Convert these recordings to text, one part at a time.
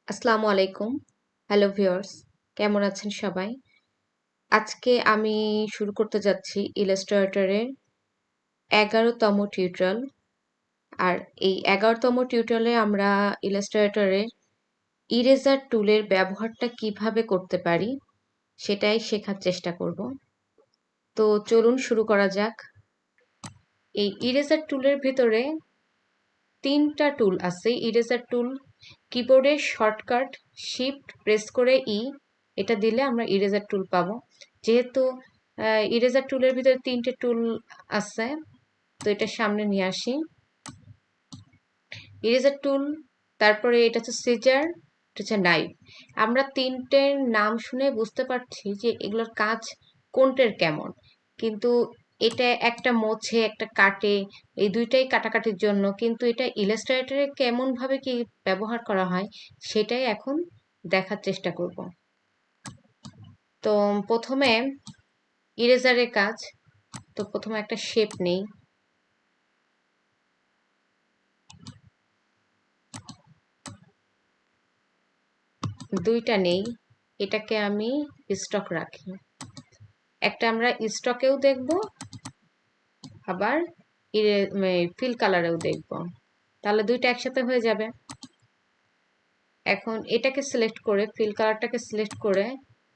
আসসালামু আলাইকুম। Hello viewers, কেমন আছেন সবাই? আজকে আমি শুরু করতে যাচ্ছি ইলাস্ট্রেটরের ১১তম টিউটোরিয়াল। আর এই ১১তম টিউটোরিয়ালে আমরা ইলাস্ট্রেটরের ইরেজার টুলের ব্যবহারটা কিভাবে করতে পারি সেটাই শেখার চেষ্টা করব। তো চলুন শুরু করা যাক। এই ইরেজার টুলের ভেতরে ৩টা টুল আছে। ইরেজার টুল কিবোর্ডের শর্টকাট শিফট প্রেস করে এটা দিলে আমরা ইরেজার টুল পাবো। যেহেতু ইরেজার টুলের ভিতরে ৩টে টুল আছে, তো এটা সামনে নিয়ে আসি। ইরেজার টুল, তারপরে এটা হচ্ছে সিজার, এটা হচ্ছে নাইফ। আমরা ৩টের নাম শুনে বুঝতে পারছি যে এগুলোর কাজ কোনটার কেমন, কিন্তু এটা একটা মোছে একটা কাটে, এই দুইটাই কাটাকাটির জন্য। কিন্তু এটা ইলাস্ট্রেটরে কেমন ভাবে কি ব্যবহার করা হয় সেটাই এখন দেখার চেষ্টা করব। তো প্রথমে ইরেজারের কাজ, তো প্রথমে একটা শেপ নেই। দুইটা নেই, এটাকে আমি স্টক রাখি। একটা আমরা স্টকেও দেখব, আবার ফিল কালারেও দেখব, তাহলে দুইটা একসাথে হয়ে যাবে। এখন এটাকে সিলেক্ট করে, ফিল কালারটাকে সিলেক্ট করে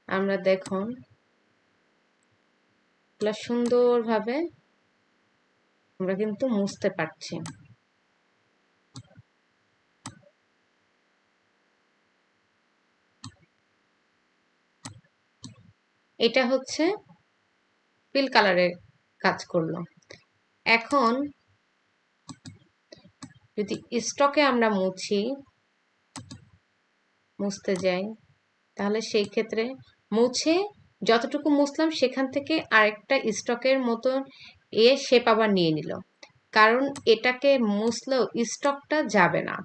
আমরা দেখুন সুন্দরভাবে আমরা কিন্তু মুছতে পারছি। এটা হচ্ছে ফিল কালারের কাজ করলো। এখন যদি স্টকে আমরা মুছতে যাই, তাহলে সেই ক্ষেত্রে মুছে যতটুকু মুছলাম সেখান থেকে আরেকটা স্টকের মতো শেপ আবার নিয়ে নিল, কারণ এটাকে মুছলেও স্টকটা যাবে না।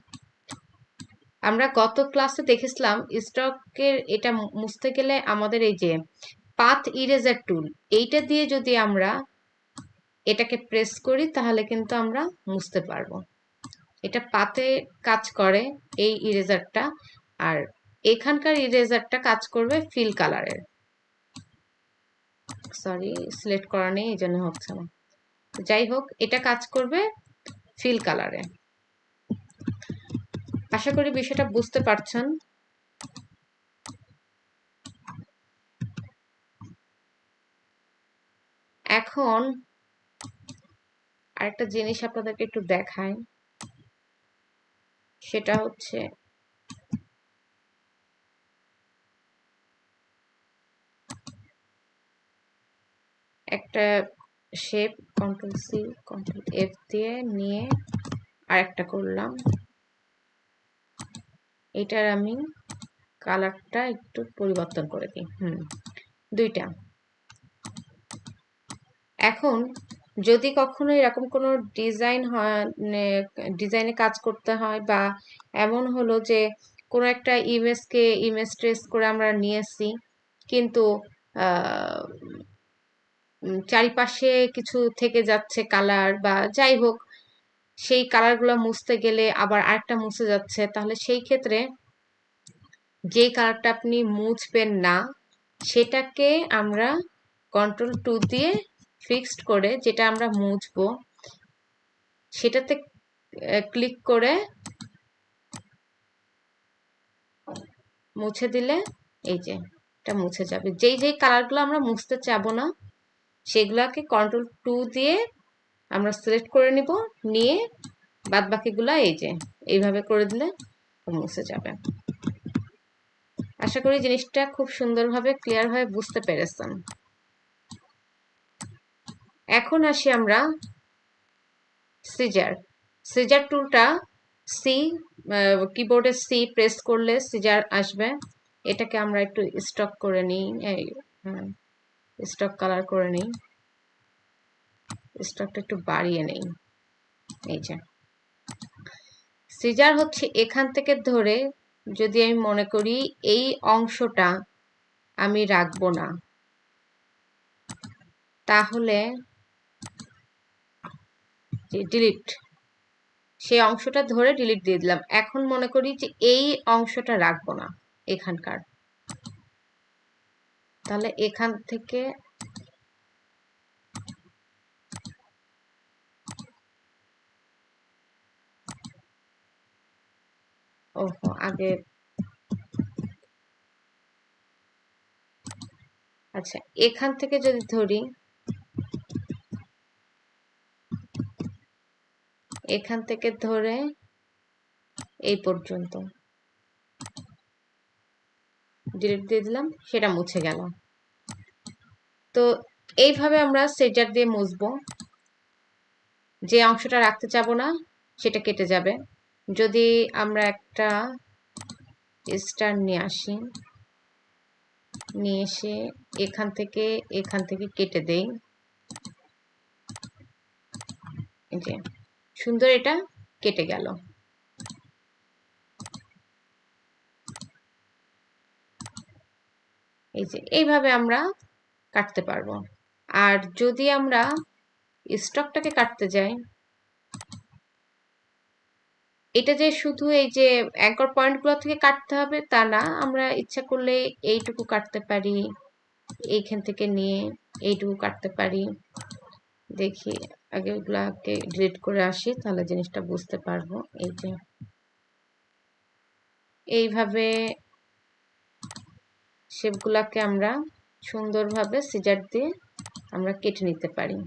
আমরা গত ক্লাসে দেখেছিলাম স্টকের এটা মুছতে গেলে আমাদের এই যে পাথ ইরেজার টুল, এইটা দিয়ে যদি আমরা এটাকে প্রেস করি তাহলে কিন্তু আমরা মুছতে পারবো। এটা পাতে কাজ করে এই ইরেজারটা, আর এখানকার ইরেজারটা কাজ করবে ফিল কালারের। সরি, সিলেক্ট করা নেই, এই জন্য হচ্ছে না। যাই হোক, এটা কাজ করবে ফিল কালারে। আশা করি বিষয়টা বুঝতে পারছেন। এখন আরেকটা জিনিস আপনাদেরকে একটু দেখাই, সেটা হচ্ছে একটা shape control C control F দিয়ে নিয়ে আরেকটা করলাম। এটার আমি কালারটা একটু পরিবর্তন করে দিই। দুইটা। এখন যদি কখনো এরকম কোনো ডিজাইন হয়, ডিজাইনে কাজ করতে হয়, বা এমন হলো যে কোনো একটা ইমেজকে ইমেজ ট্রেস করে আমরা নিয়েছি, কিন্তু চারিপাশে কিছু থেকে যাচ্ছে কালার বা যাই হোক, সেই কালারগুলো মুছতে গেলে আবার আরেকটা মুছে যাচ্ছে, তাহলে সেই ক্ষেত্রে যে কালারটা আপনি মুছবেন না সেটাকে আমরা কন্ট্রোল 2 দিয়ে ফিক্সড করে, যেটা আমরা মুছবো সেটাতে ক্লিক করে মুছে দিলে এই যে এটা মুছে যাবে। যেই কালারগুলো আমরা মুছতে চাবো না সেগুলাকে কন্ট্রোল 2 দিয়ে আমরা সিলেক্ট করে নিয়ে বাদ বাকিগুলা এই যে এইভাবে করে দিলে মুছে যাবে। আশা করি জিনিসটা খুব সুন্দরভাবে ক্লিয়ার হয়ে বুঝতে পেরেছেন। এখন আসি আমরা সিজার টুলটা, কিবোর্ডে সি প্রেস করলে সিজার আসবে। এটাকে আমরা একটু স্টক করে নিই, স্টক কালার করে নিই, স্টকটা একটু বাড়িয়ে নেই। এই যে সিজার হচ্ছে এখান থেকে ধরে, যদি আমি মনে করি এই অংশটা আমি রাখবো না, তাহলে ডিলিট, সেই অংশটা ধরে ডিলিট দিয়ে দিলাম। এখন মনে করি যে এই অংশটা রাখবো না এখানকার, তাহলে এখান থেকে ওহো আগে আচ্ছা এখান থেকে যদি ধরি, এখান থেকে ধরে এই পর্যন্ত ডিলিট দিয়ে দিলাম, সেটা মুছে গেল। তো এইভাবে আমরা সেজার দিয়ে মুছবো। যে অংশটা রাখতে চাবো না সেটা কেটে যাবে। যদি আমরা একটা স্টার নিয়ে আসি, নিয়ে এসে এখান থেকে কেটে দেই, এই যে সুন্দর এটা কেটে গেল। এই যে এইভাবে আমরা কাটতে পারবো। আর যদি আমরা স্টকটাকে কাটতে যাই, এটা যে শুধু এই যে অ্যাঙ্কর পয়েন্টগুলো থেকে কাটতে হবে তা না, আমরা ইচ্ছা করলে এইটুকু কাটতে পারি, এইখান থেকে নিয়ে এইটুকু কাটতে পারি। দেখি আগে ওগুলাকে ডিলিট করে আসি, তাহলে জিনিসটা বুঝতে পারবো। এই যে এইভাবে শেপগুলাকে আমরা সুন্দরভাবে সিজার দিয়ে আমরা কেটে নিতে পারি।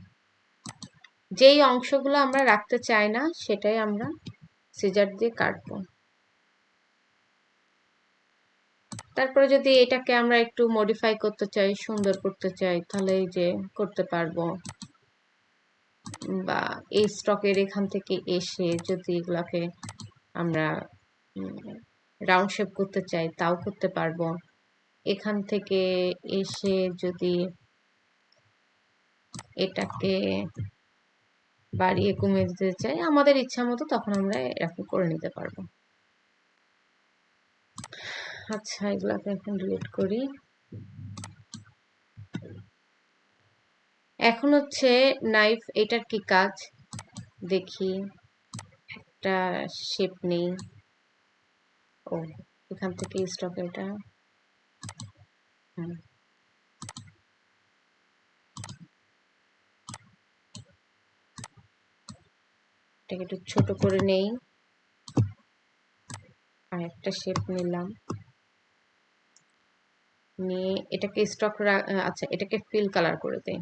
যেই অংশগুলো আমরা রাখতে চাই না সেটাই আমরা সিজার দিয়ে কাটবো। তারপরে যদি এটাকে আমরা একটু মডিফাই করতে চাই, সুন্দর করতে চাই, তাহলে এই যে করতে পারবো। বা এই স্টকের এখান থেকে এসে যদি এগুলাকে আমরা রাউন্ড শেপ করতে চাই তাও করতে পারবো। এখান থেকে এসে যদি এটাকে বাড়িয়ে কমিয়ে দিতে চাই আমাদের ইচ্ছা মতো, তখন আমরা এরকম করে নিতে পারবো। আচ্ছা এগুলাকে এখন ডিলিট করি। এখন হচ্ছে নাইফ, এটার কি কাজ দেখি। একটা শেপ নেই, ও এখান থেকে স্টক এটা, এটাকে একটু ছোট করে নেই। আর একটা শেপ নিলাম, নিয়ে এটাকে স্টক, আচ্ছা এটাকে ফিল কালার করে দেই।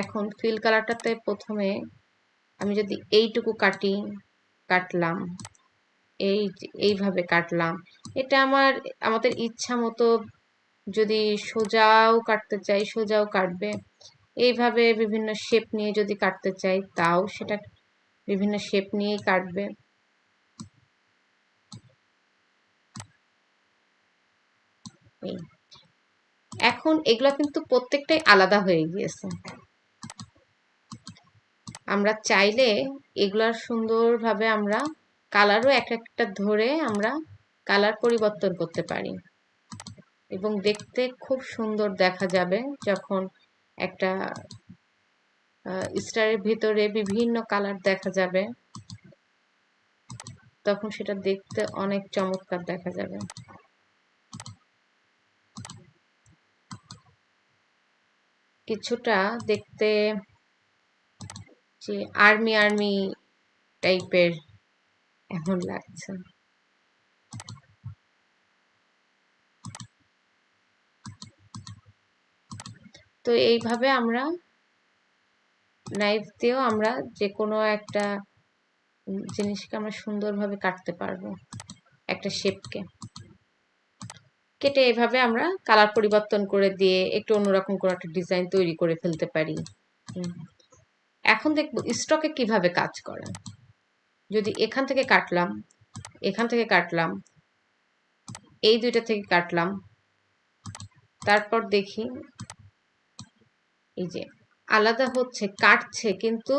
এখন ফিল কালারটাতে প্রথমে আমি যদি এইটুকু কাটলাম, এইভাবে কাটলাম, এটা আমাদের ইচ্ছা মতো যদি সোজাও কাটতে চাই সোজাও কাটবে। এইভাবে বিভিন্ন শেপ নিয়ে যদি কাটতে চাই তাও সেটা বিভিন্ন শেপ নিয়েই কাটবে। এখন এগুলো কিন্তু প্রত্যেকটাই আলাদা হয়ে গিয়েছে। আমরা চাইলে এগুলার সুন্দরভাবে আমরা কালারও এক একটা ধরে আমরা কালার পরিবর্তন করতে পারি, এবং দেখতে খুব সুন্দর দেখা যাবে যখন একটা স্টারের ভিতরে বিভিন্ন কালার দেখা যাবে, তখন সেটা দেখতে অনেক চমৎকার দেখা যাবে। কিছুটা দেখতে যে আর্মি টাইপের এখন লাগছে। তো এইভাবে আমরা নাইফ দিয়েও আমরা যে কোনো একটা জিনিসকে আমরা সুন্দরভাবে কাটতে পারবো, একটা শেপকে কেটে এভাবে আমরা কালার পরিবর্তন করে দিয়ে একটু অন্যরকম করে একটা ডিজাইন তৈরি করে ফেলতে পারি। এখন দেখবো স্টকে কিভাবে কাজ করে। যদি এখান থেকে কাটলাম, এখান থেকে কাটলাম, এই দুইটা থেকে কাটলাম, তারপর দেখি এই যে আলাদা হচ্ছে, কাটছে, কিন্তু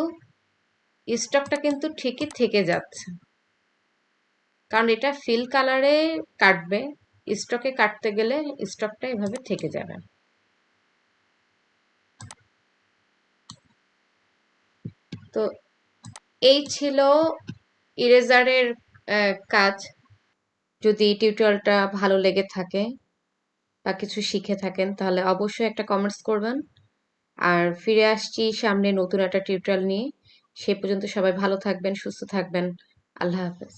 স্টকটা কিন্তু ঠিকই থেকে যাচ্ছে, কারণ এটা ফিল কালারে কাটবে। স্টকে কাটতে গেলে স্টকটা এভাবে থেকে যাবে। তো এই ছিল ইরেজারের কাজ। যদি টিউটোরিয়ালটা ভালো লেগে থাকে বা কিছু শিখে থাকেন তাহলে অবশ্যই একটা কমেন্টস করবেন। আর ফিরে আসছি সামনে নতুন একটা টিউটোরিয়াল নিয়ে। সে পর্যন্ত সবাই ভালো থাকবেন, সুস্থ থাকবেন। আল্লাহ হাফেজ।